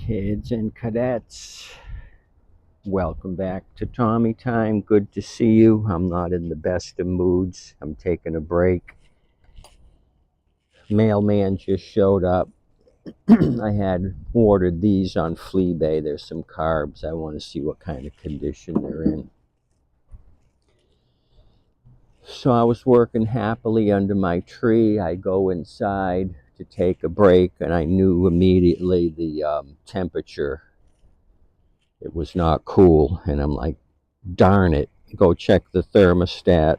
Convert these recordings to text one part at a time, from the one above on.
Kids and cadets, welcome back to Tommy Time. Good to see you. I'm not in the best of moods. I'm taking a break. Mailman just showed up. I had ordered these on Flea. There's some carbs. I want to see what kind of condition they're in. So I was working happily under my tree. I go inside to take a break, and I knew immediately the temperature. It was not cool, and I'm like, darn it, go check the thermostat.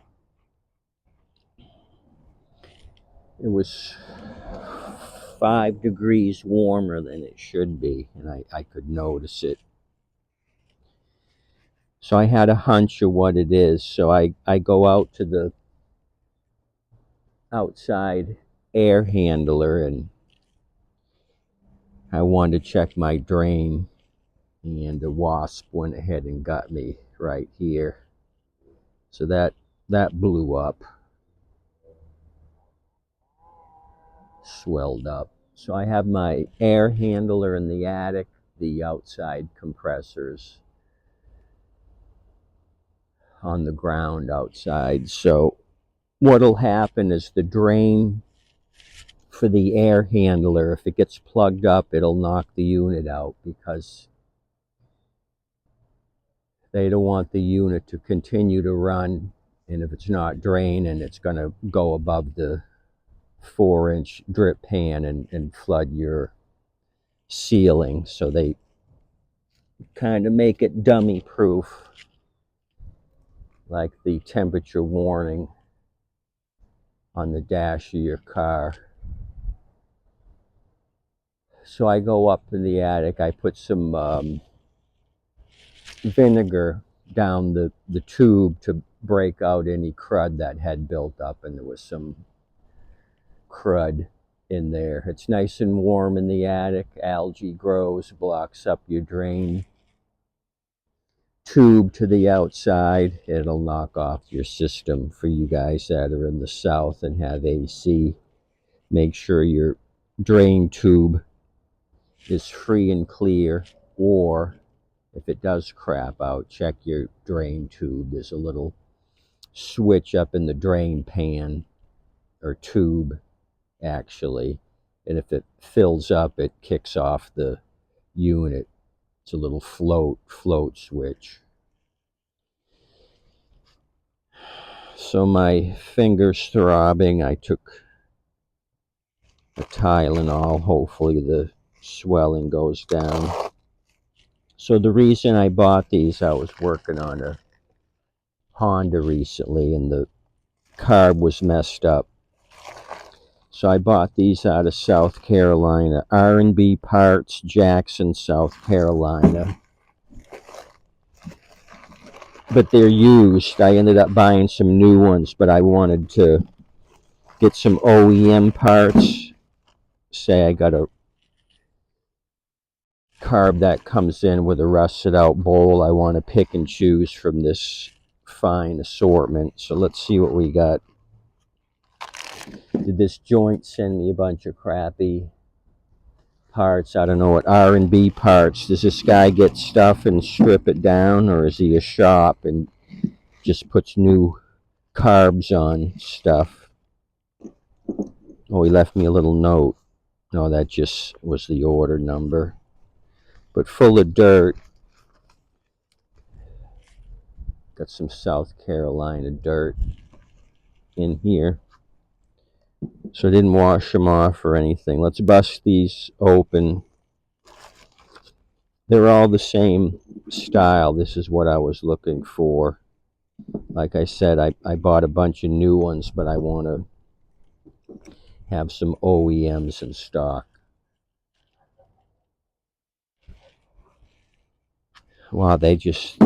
It was 5 degrees warmer than it should be, and I could notice it. So I had a hunch of what it is. So I go out to the outside air handler, and I wanted to check my drain, and the wasp went ahead and got me right here. So that blew up. Swelled up. So I have my air handler in the attic, the outside compressors on the ground outside. So what'll happen is the drain for the air handler, if it gets plugged up, it'll knock the unit out, because they don't want the unit to continue to run, and if it's not draining, it's going to go above the 4-inch drip pan and flood your ceiling. So they kind of make it dummy proof, like the temperature warning on the dash of your car. So I go up in the attic. I put some vinegar down the tube to break out any crud that had built up, and there was some crud in there. It's nice and warm in the attic. Algae grows, blocks up your drain tube to the outside. It'll knock off your system. For you guys that are in the south and have AC, make sure your drain tube is free and clear, or if it does crap out, check your drain tube. There's a little switch up in the drain pan, or tube actually, and if it fills up, it kicks off the unit. It's a little float switch. So my fingers throbbing. I took a Tylenol. Hopefully the swelling goes down. So the reason I bought these, I was working on a Honda recently, and the carb was messed up. So I bought these out of South Carolina. R&B Parts, Jackson, South Carolina. But they're used. I ended up buying some new ones, but I wanted to get some OEM parts. Say I got a carb that comes in with a rusted out bowl. I want to pick and choose from this fine assortment. So let's see what we got. Did this joint send me a bunch of crappy parts? I don't know what. R&B Parts. Does this guy get stuff and strip it down, or is he a shop and just puts new carbs on stuff? Oh, he left me a little note. No, that just was the order number. But full of dirt. Got some South Carolina dirt in here. So I didn't wash them off or anything. Let's bust these open. They're all the same style. This is what I was looking for. Like I said, I bought a bunch of new ones, but I want to have some OEMs in stock. Wow, they just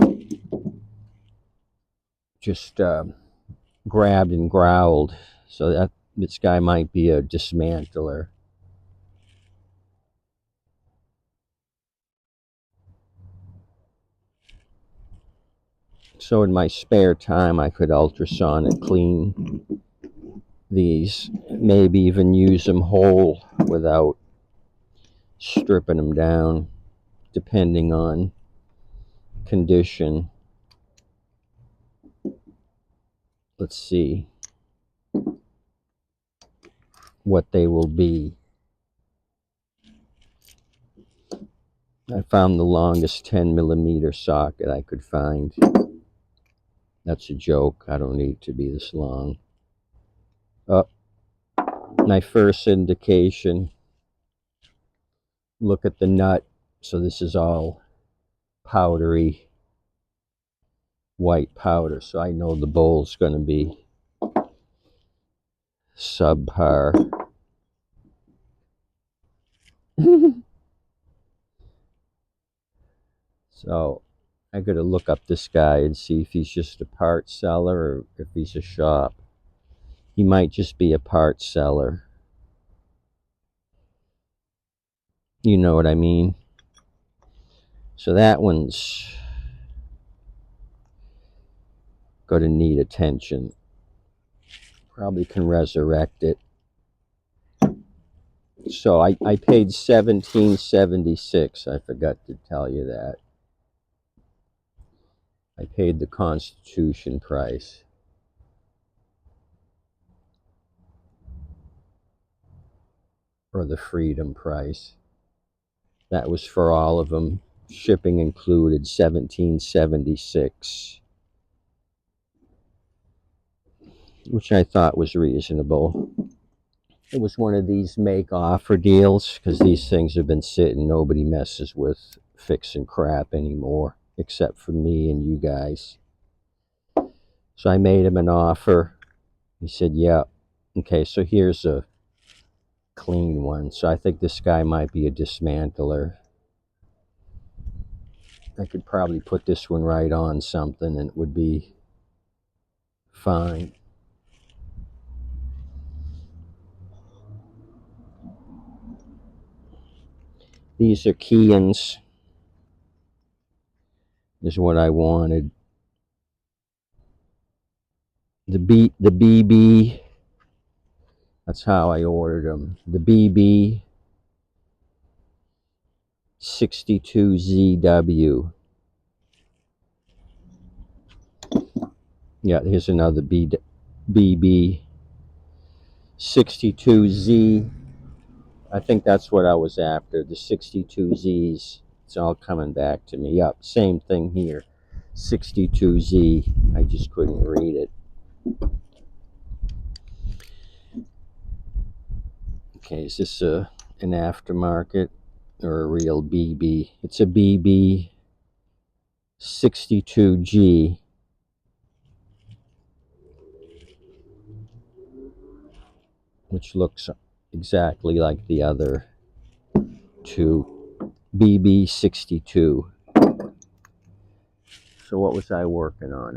grabbed and growled. So that this guy might be a dismantler. So in my spare time, I could ultrasonic clean these, maybe even use them whole without stripping them down. depending on condition. Let's see what they will be. I found the longest 10mm socket I could find. That's a joke. I don't need to be this long. Oh, my first indication. Look at the nut. So this is all powdery white powder. So I know the bowl's going to be subpar. So I got to look up this guy and see if he's just a part seller or if he's a shop. He might just be a part seller. You know what I mean? So that one's going to need attention. Probably can resurrect it. So I paid $17.76. I forgot to tell you that. I paid the Constitution price. Or the Freedom price. That was for all of them. Shipping included, $17.76. Which I thought was reasonable. It was one of these make offer deals because these things have been sitting. Nobody messes with fixing crap anymore except for me and you guys. So I made him an offer. He said, yeah. Okay, so here's a clean one. So I think this guy might be a dismantler. I could probably put this one right on something and it would be fine. These are Keihins. Is what I wanted. The BB, that's how I ordered them. The BB62ZB. Yeah, here's another BB62Z. I think that's what I was after, the 62Zs. It's all coming back to me. Yep, same thing here. 62Z. I just couldn't read it. Okay, is this an aftermarket or a real BB? It's a BB62G. Which looks exactly like the other two. BB62. So what was I working on?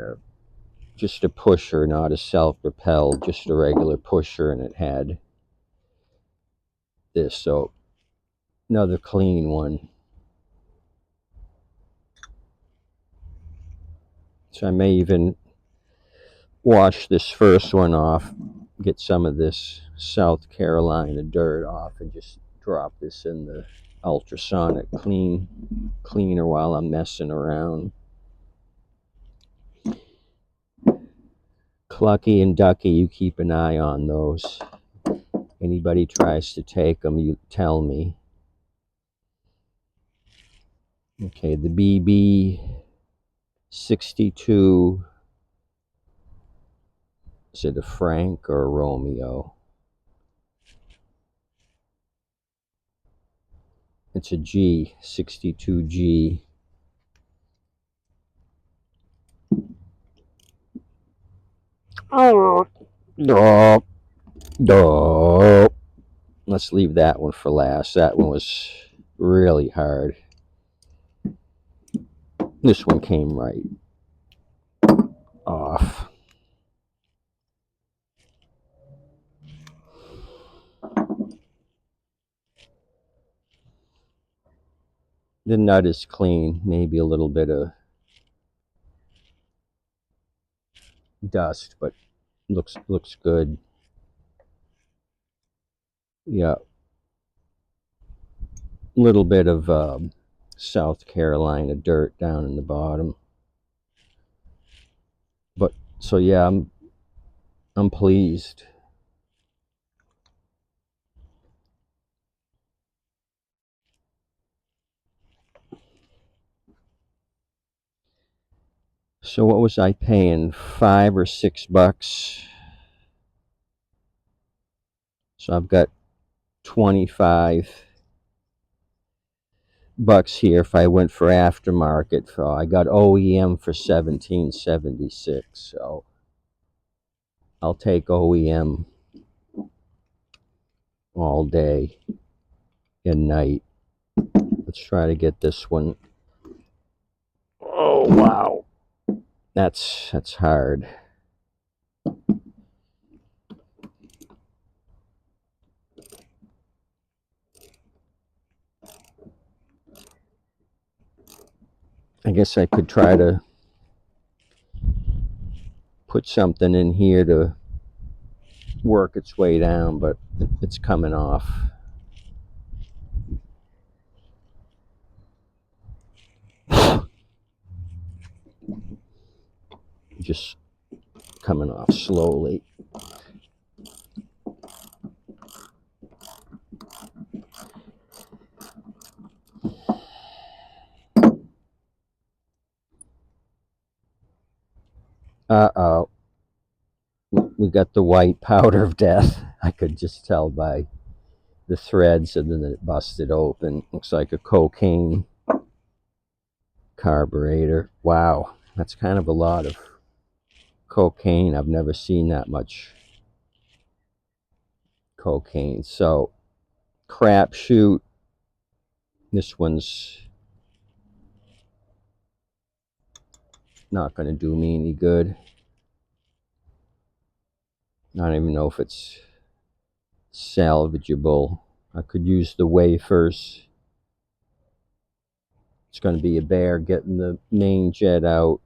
Just a pusher, not a self-propelled, just a regular pusher, and it had this. So another clean one. So I may even wash this first one off, get some of this South Carolina dirt off, and just drop this in the ultrasonic cleaner while I'm messing around. Clucky and Ducky, you keep an eye on those. Anybody tries to take them, you tell me. Okay, the BB62. Is it a Frank or a Romeo? It's a G, 62G. Oh, no. Let's leave that one for last. That one was really hard. This one came right off. The nut is clean. Maybe a little bit of dust, but looks good. Yeah. Little bit of South Carolina dirt down in the bottom. But so yeah, I'm pleased. So what was I paying? $5 or $6. So I've got 25 bucks here if I went for aftermarket. So I got OEM for 1776. So I'll take OEM all day and night. Let's try to get this one. Oh wow, that's hard. I guess I could try to put something in here to work its way down, but it's coming off. Just coming off slowly. Uh-oh. We got the white powder of death. I could just tell by the threads, and then it busted open. Looks like a cocaine carburetor. Wow, that's kind of a lot of cocaine. I've never seen that much cocaine. So, crapshoot. This one's not going to do me any good. I don't even know if it's salvageable. I could use the wafers. It's going to be a bear getting the main jet out.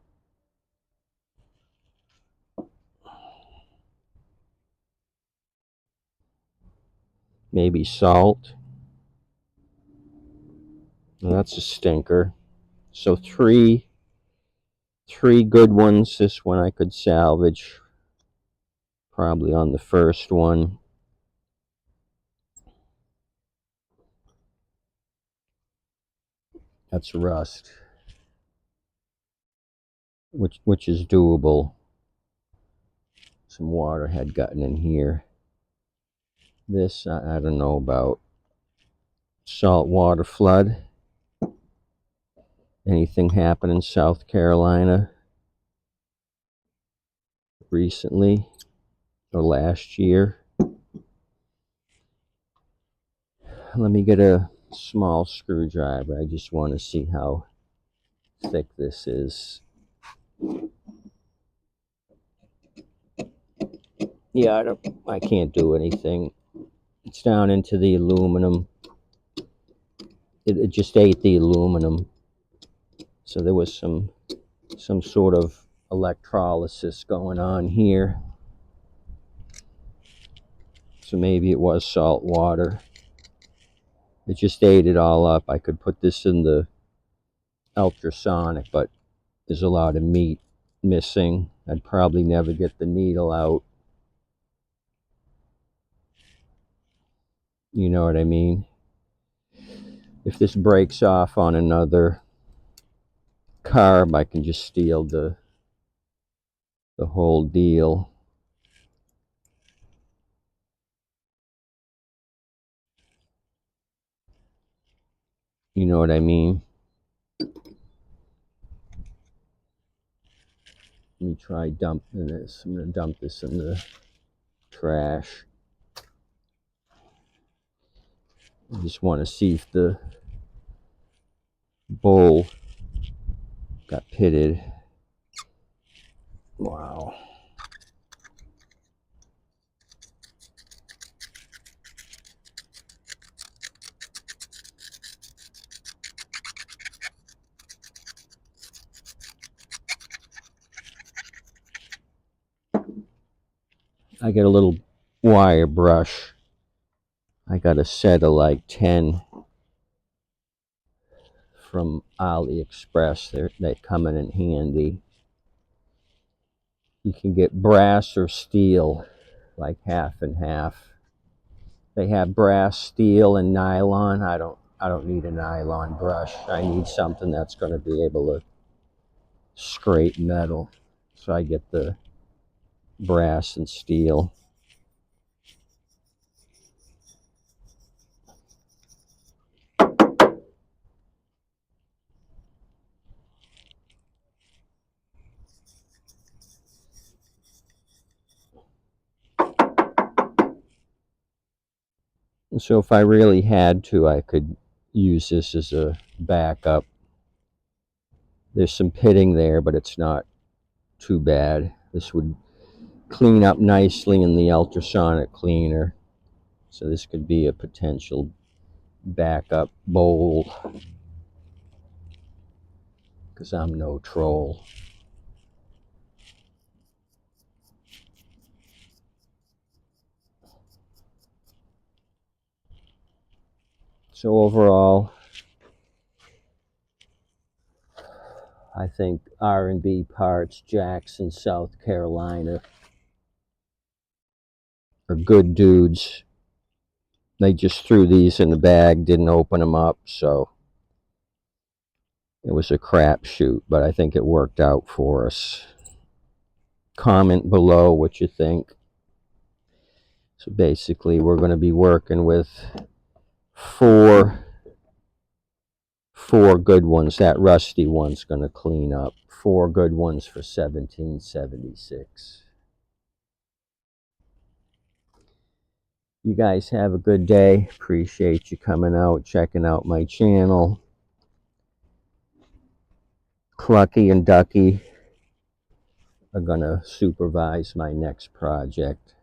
Maybe salt. Well, that's a stinker. So three good ones. This one I could salvage. Probably on the first one. That's rust. Which is doable. Some water had gotten in here. This I don't know about. Saltwater flood. Anything happen in South Carolina recently or last year? Let me get a small screwdriver. I just want to see how thick this is. Yeah, I can't do anything. It's down into the aluminum. It just ate the aluminum. So there was some sort of electrolysis going on here. So maybe it was salt water. It just ate it all up. I could put this in the ultrasonic, but there's a lot of meat missing. I'd probably never get the needle out. You know what I mean? If this breaks off on another carb, I can just steal the whole deal. You know what I mean? Let me try dumping this. I'm going to dump this in the trash. I just want to see if the bowl got pitted. Wow. I get a little wire brush. I got a set of like 10 from AliExpress. They come in handy. You can get brass or steel, like half and half. They have brass, steel, and nylon. I don't need a nylon brush. I need something that's going to be able to scrape metal. So I get the brass and steel. And so if I really had to, I could use this as a backup. There's some pitting there, but it's not too bad. This would clean up nicely in the ultrasonic cleaner. So this could be a potential backup bowl, because I'm no troll. So overall, I think R&B Parts, Jackson, South Carolina, are good dudes. They just threw these in the bag, didn't open them up, so it was a crapshoot, but I think it worked out for us. Comment below what you think. So basically, we're going to be working with four good ones. That rusty one's going to clean up. 4 good ones for $17.76. You guys have a good day. Appreciate you coming out, checking out my channel. Clucky and Ducky are going to supervise my next project.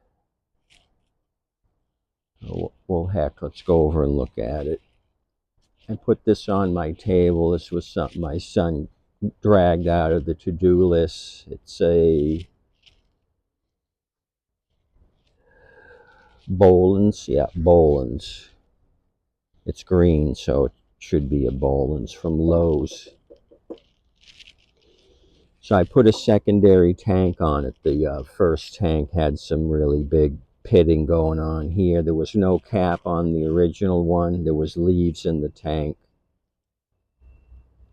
Well, heck, let's go over and look at it. I put this on my table. This was something my son dragged out of the to-do list. It's a Boland's. Yeah, Boland's. It's green, so it should be a Boland's from Lowe's. So I put a secondary tank on it. The first tank had some really big pitting going on here. There was no cap on the original one. There was leaves in the tank.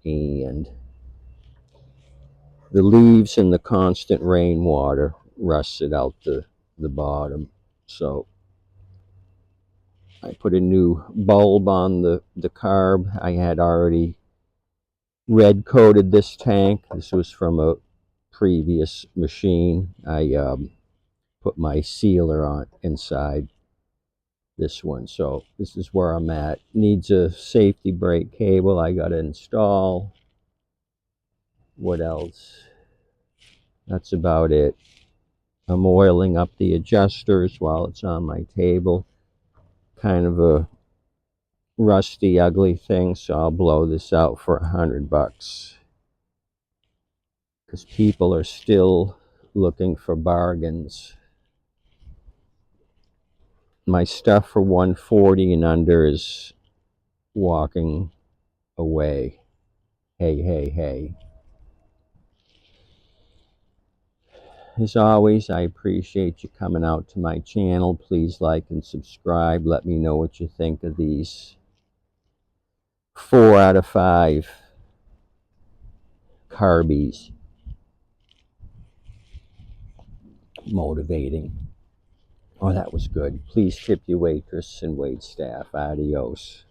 And the leaves and the constant rainwater rusted out the bottom. So I put a new bulb on the carb. I had already red coated this tank. This was from a previous machine. I put my sealer on inside this one. So this is where I'm at. Needs a safety brake cable I got to install. What else? That's about it. I'm oiling up the adjusters while it's on my table. Kind of a rusty, ugly thing, so I'll blow this out for $100. Because people are still looking for bargains. My stuff for $140 and under is walking away. Hey, hey, hey. As always, I appreciate you coming out to my channel. Please like and subscribe. Let me know what you think of these 4 out of 5 Carbies. Motivating. Oh, that was good. Please tip your waitress and wait staff. Adios.